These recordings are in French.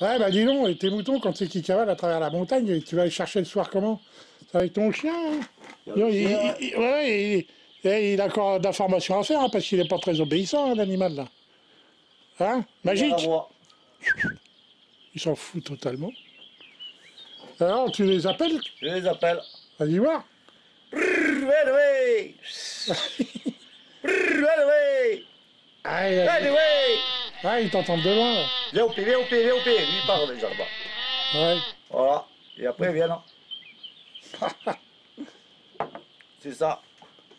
Ouais, bah dis donc, et tes moutons, quand c'est qu'ils cavalent à travers la montagne, tu vas les chercher le soir comment? C'est avec ton chien, hein? Il y a Non, le chien, ouais. Ouais, il a encore d'informations à faire, hein, parce qu'il n'est pas très obéissant, hein, l'animal, là. Hein? Il vient la Magique? voir. Il s'en fout totalement. Alors, tu les appelles? Je les appelle. Vas-y voir. Anyway! Anyway! Ah, Anyway! ils t'entendent de loin, là. Viens au pied, viens au pied, viens au pied. Lui, il parle déjà là-bas. Ouais. Voilà. Et après, ils viennent. C'est ça.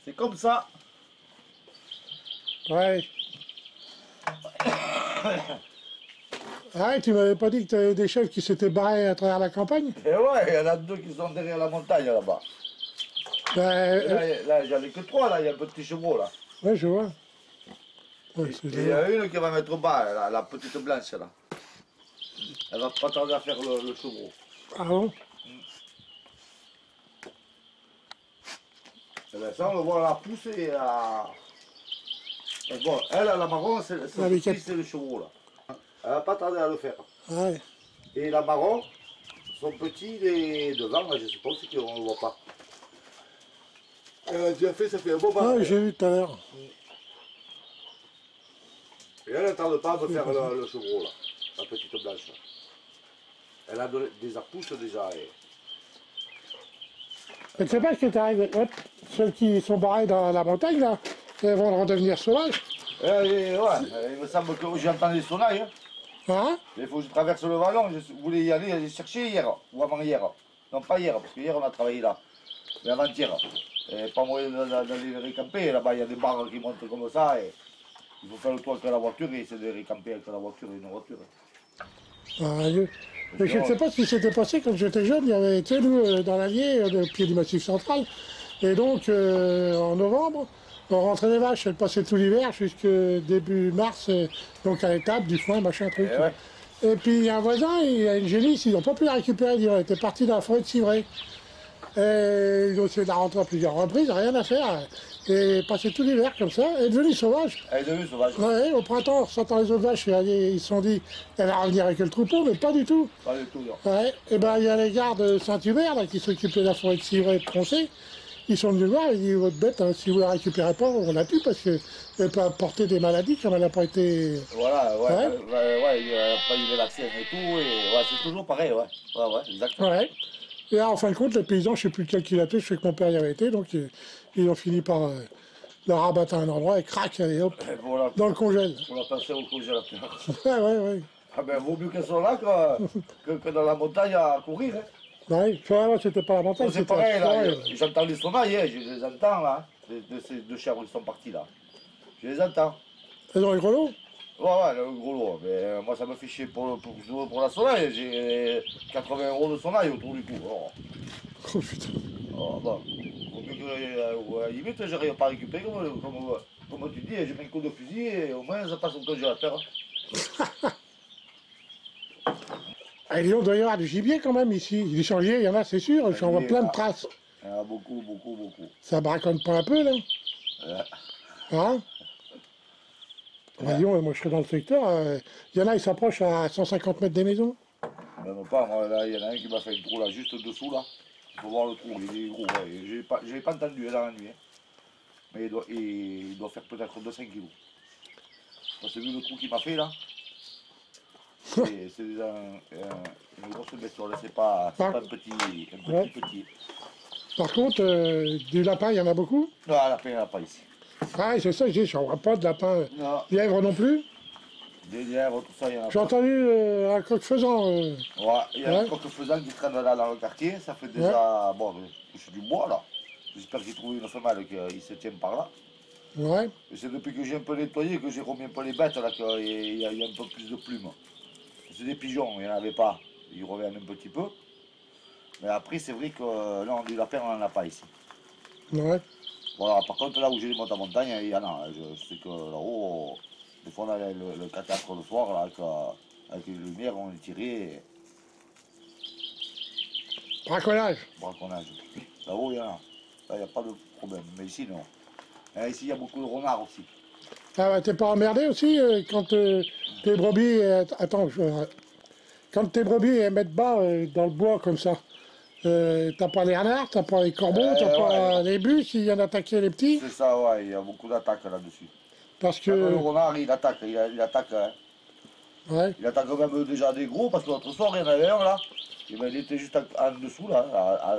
C'est comme ça. Ouais. Ah, tu m'avais pas dit que tu avais des chefs qui s'étaient barrés à travers la campagne? Et ouais, il y en a deux qui sont derrière la montagne là-bas. Là, j'en ai que trois, là. Il y a un petit chevreau, là. Ouais, je vois. Ouais, Et il y a une qui va mettre au bas, la petite blanche, là. Elle va pas tarder à faire le chevreau. Ah bon? Et ben ça, on le voit la pousse et la... Et bon, elle, la marron, c'est le chevreau, là. Elle va pas tarder à le faire. Ouais. Et la marron, son petit, il est devant, là, je sais pas si on le voit pas. Elle a déjà fait, ça fait un bon bain. Ouais, j'ai vu tout à l'heure. Et elle ne tarde pas à me faire le chevreau, là. La petite blanche, là. Elle a des pousses déjà. Mais tu sais pas ce qui t'arrive, hop, ceux qui sont barrés dans la montagne, là, elles vont redevenir sauvages. Ouais, il me semble que j'ai entendu des sonnailles. Hein. Hein? Il faut que je traverse le vallon. Je voulais y aller chercher hier, ou avant-hier. Non, pas hier, parce que hier on a travaillé là. Mais avant-hier. Et pas moyen d'aller récamper. Là-bas, il y a des barres qui montent comme ça. Et il faut faire le tour avec la voiture et essayer de récamper avec la voiture et une voiture. Ah, mais je ne sais pas ce qui s'était passé quand j'étais jeune. Il y avait, tu sais, nous, dans l'Allier, au pied du Massif central. Et donc, en novembre, on rentrait les vaches. Elles passaient tout l'hiver jusqu'au début mars, donc à l'étape, du foin, machin, truc. Et, ouais. Et puis, il y a un voisin, il a une génisse, ils n'ont pas pu la récupérer. Ils étaient partis dans la forêt de Civray. Et ils ont essayé de la rentrer à plusieurs reprises, rien à faire. Et passer tout l'hiver comme ça, elle est devenue sauvage. Elle est devenue sauvage. Ouais, au printemps, en ressortant les autres vaches, ils se sont dit, elle va revenir avec le troupeau, mais pas du tout. Pas du tout, non. Ouais, et ben il y a les gardes Saint-Hubert là, qui s'occupaient de la forêt de Civray et de Troncé. Ils sont venus voir, ils disent, votre bête, hein, si vous la récupérez pas, on la tue parce qu'elle peut apporter des maladies comme elle n'a pas été... Voilà, Ouais. il n'a pas eu les vaccins et tout, et ouais, c'est toujours pareil, ouais. Ouais, exactement. Ouais. Et là, en fin de compte, les paysans, je ne sais plus lequel qui l'a fait, je sais que mon père y avait été, donc ils ont fini par le rabattre à un endroit et crac, allez hop, Voilà, dans le congèle. on l'a passé au congélateur. Ouais. Ah ben, vaut mieux qu'elles soient là que dans la montagne à courir. Hein. Ouais, c'était pas la montagne, C'est c'était pareil, la forêt. là, j'entends les sonnailles, hein, je les entends, là, de ces deux chèvres qui sont partis, là. Je les entends. Elles ont les grelots? Ouais, le gros lot. Mais moi, ça me fait chier pour la sonnaille. J'ai 80 € de sonnaille autour du cou. Oh putain. Oh, bon. Vaut mieux que, à la limite, j'arrive pas à récupérer, comme tu dis, je mets un coup de fusil et au moins ça passe au congélateur. Ah, il doit y avoir du gibier quand même ici. Du sanglier, il y en a, c'est sûr, j'en vois plein de traces. Il y en a beaucoup. Ça braconne pas un peu, là? Hein? Voyons, moi je serais dans le secteur, il y en a, ils s'approchent à 150 mètres des maisons. Même pas, moi, là, il y en a un qui m'a fait un trou là, juste dessous, là. Il faut voir le trou, il est gros, ouais. Je l'ai pas entendu dans la nuit. Hein. Mais il doit faire peut-être 200 kilos. Parce que vu le trou qu'il m'a fait, là, c'est une grosse bestiole, c'est pas un petit. Par contre, du lapin, il y en a beaucoup? Non, lapin, il n'y en a pas ici. Ah, c'est ça, je dis, j'en vois pas de lapin. Non. Lièvre non plus? Des lièvres, tout ça, il y en a pas. J'ai entendu un coq faisant. Ouais, il y a un coq faisant qui traîne là dans le quartier, ça fait déjà, bon, c'est du bois là. J'espère qu'il trouve une femelle qui se tient par là. Ouais. Et c'est depuis que j'ai un peu nettoyé, que j'ai remis un peu les bêtes là, qu'il y a un peu plus de plumes. C'est des pigeons, il n'y en avait pas. Ils reviennent un petit peu. Mais après, c'est vrai que non, du lapin, on n'en a pas ici. Ouais. Voilà, par contre, là où j'ai les montes à montagne, il y en a. Je sais que là-haut, des fois, on a le 4 le soir, là, avec les lumières, on est tiré. Braconnage. Braconnage. Là-haut, il y en a. Là, il n'y a pas de problème. Mais ici, non. Et ici, il y a beaucoup de renards aussi. Ah bah t'es pas emmerdé aussi quand tes brebis... attends, quand tes brebis elles mettent bas dans le bois comme ça, t'as pas les renards, t'as pas les corbeaux, t'as pas les bus, il y en a attaqué les petits. C'est ça, ouais, il y a beaucoup d'attaques là-dessus. Parce que. Même le renard, il attaque, il attaque, hein. Ouais. Il attaque même déjà des gros, parce que l'autre soir, il y en avait un là. Et ben, il était juste en dessous, là,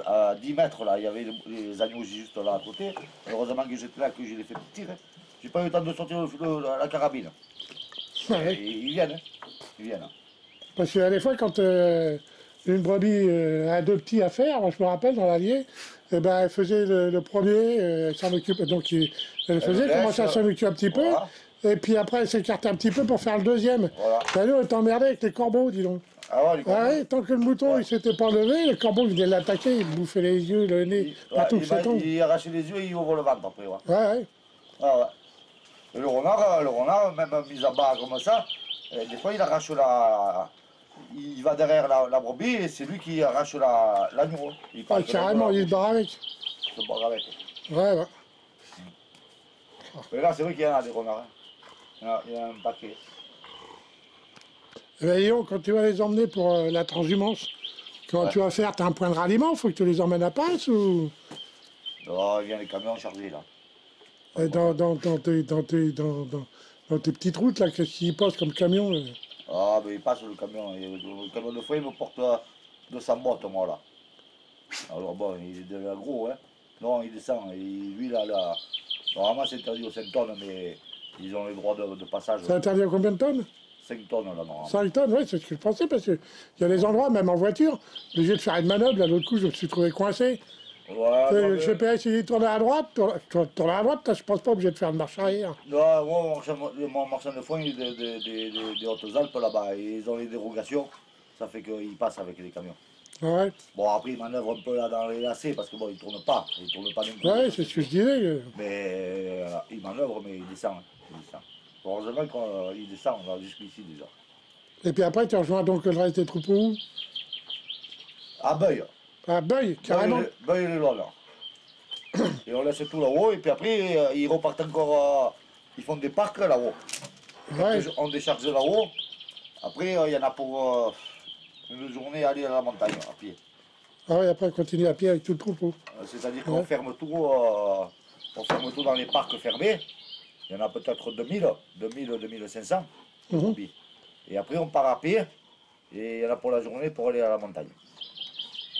à 10 mètres, là. Il y avait les agneaux juste là à côté. Heureusement que j'étais là, que je l'ai fait tirer. J'ai pas eu le temps de sortir la carabine. Ouais. Et ils viennent, hein. Ils viennent. Parce qu'à des fois, quand une brebis a deux petits à faire, moi je me rappelle dans l'Allier, eh ben, elle faisait le premier, elle s'en occupe, donc elle faisait, commençait à s'en occuper un petit peu, Voilà. et puis après elle s'écartait un petit peu pour faire le deuxième. Voilà. Ben, nous, on était emmerdés avec les corbeaux, dis donc. Ah ouais, les Ah ouais, tant que le mouton il s'était pas levé, le corbeau venait l'attaquer, il bouffait les yeux, le nez, partout que ça tombe. il arrachait les yeux et il ouvre le ventre après. Ouais. Ouais, ouais. Ah ouais. Et le renard, même mis à bas comme ça, des fois il arrache la. Il va derrière la brebis et c'est lui qui arrache l'agneau. Il Ah, carrément, il se barre avec. se barre avec. Ouais, ouais. Mais là, c'est vrai qu'il y en a des renards. Hein. Il y en a un paquet. Eh ben, Léon, quand tu vas les emmener pour la transhumance, quand tu vas faire, tu as un point de ralliement, faut que tu les emmènes à Pince ou Non, il vient les camions chargés là. dans tes petites routes, là, qu'est-ce qu'ils passent comme camion Ah, mais il passe le camion. Le camion de fois, il me porte 200 bottes, moi là. Alors bon, il est déjà gros, hein. Non, il descend. Et lui, là, normalement, c'est interdit aux 5 tonnes, mais ils ont le droit de passage. Ça interdit à combien de tonnes? 5 tonnes, là, normalement. 5 tonnes, oui, c'est ce que je pensais, parce qu'il y a des endroits, même en voiture, obligé de faire une manœuvre, là, l'autre coup, je me suis trouvé coincé. Ouais, Le GPS, il dit tourner à droite, tourner à droite, je pense pas obligé de faire une marche arrière. non, moi, mon marchand de foin, il est des Hautes-Alpes là-bas. Ils ont les dérogations. Ça fait qu'ils passent avec les camions. Ouais, Bon, après, ils manœuvrent un peu là dans les lacets parce que bon, ils tournent pas. Ils tournent pas d'un coup. ouais, c'est ce que je disais. Mais ils manœuvrent, mais ils descendent. Hein. Ils descendent. Heureusement qu'ils descendent, on va jusqu'ici déjà. Et puis après, tu rejoins donc le reste des troupeaux où? À Beuil. À Beuil, carrément. Beuil les lois, là. Et on laisse tout là-haut, et puis après, ils repartent encore. Ils font des parcs là-haut. Ouais. On décharge là-haut. Après, il y en a pour une journée aller à la montagne à pied. Ah ouais, après, on continue à pied avec tout le troupeau. C'est-à-dire qu'on Ouais. ferme tout. On ferme tout dans les parcs fermés. Il y en a peut-être 2000, 2500. Mhm. Et après, on part à pied. Et il y en a pour la journée pour aller à la montagne.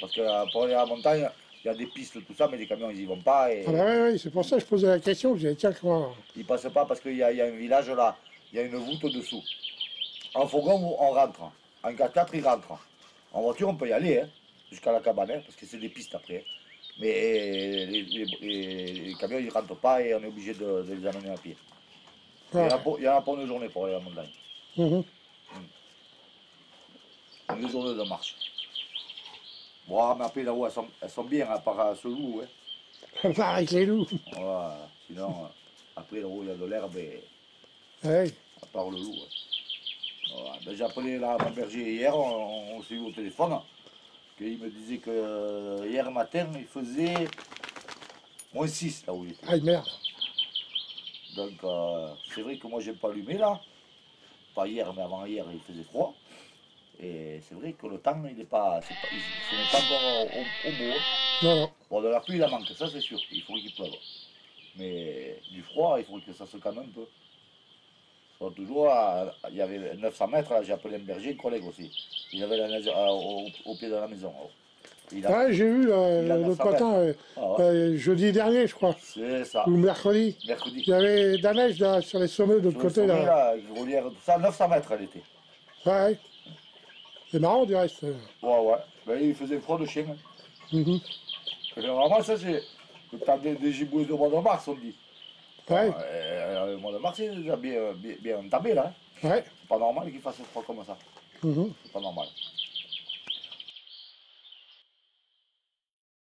Parce que pour aller à la montagne, il y a des pistes, tout ça, mais les camions, ils y vont pas. Et Ah bah ouais, ouais, c'est pour ça que je posais la question. Je disais, tiens, comment. ils passent pas parce qu'il y a un village là. Il y a une voûte dessous. En fourgon, on rentre. En 4x4, ils rentrent. En voiture, on peut y aller, hein, jusqu'à la cabane, hein, parce que c'est des pistes après. Mais les camions, ils rentrent pas et on est obligé de les amener à pied. Ouais. Il y en a pour une journée pour aller à la montagne. Mhm. Une journée de marche. Bon, mais après, là-haut, elles sont bien, à part ce loup. Hein. On part avec les loups. Voilà. Sinon, après, là-haut, il y a de l'herbe, et, Ouais. à part le loup. Hein. Voilà. Ben, j'ai appelé là, mon berger hier, on s'est eu au téléphone. Il me disait que hier matin, il faisait -6 là où il était. Aïe, merde. Donc, c'est vrai que moi, j'ai pas allumé là. Pas hier, mais avant hier, il faisait froid. Et c'est vrai que le temps, il n'est pas, ce n'est pas encore au beau. Hein. Non, non. Bon, de la pluie, il en manque, ça c'est sûr. Il faut qu'il pleuve. Mais du froid, il faut que ça se calme un peu. Soit toujours, il y avait 900 mètres, là, j'ai appelé un berger, un collègue aussi. Il avait la neige au pied de la maison. Ouais, j'ai vu l'autre matin, Ah ouais. jeudi dernier, je crois, C'est ça. ou mercredi. Mercredi. Il y avait de la neige là, sur les sommets de l'autre Sur le côté. sommet, Là. là, Grolière, tout ça, 900 mètres elle était. Ouais. C'est marrant du reste. Ouais, ouais. Ben, il faisait froid de chien. Hein. Mhm. Et normalement, ça, c'est le temps des giboulées du mois de mars, on dit. Ouais. Bon, le mois de mars, c'est déjà bien entamé, là. Hein. Ouais. C'est pas normal qu'il fasse froid comme ça. Mhm. C'est pas normal.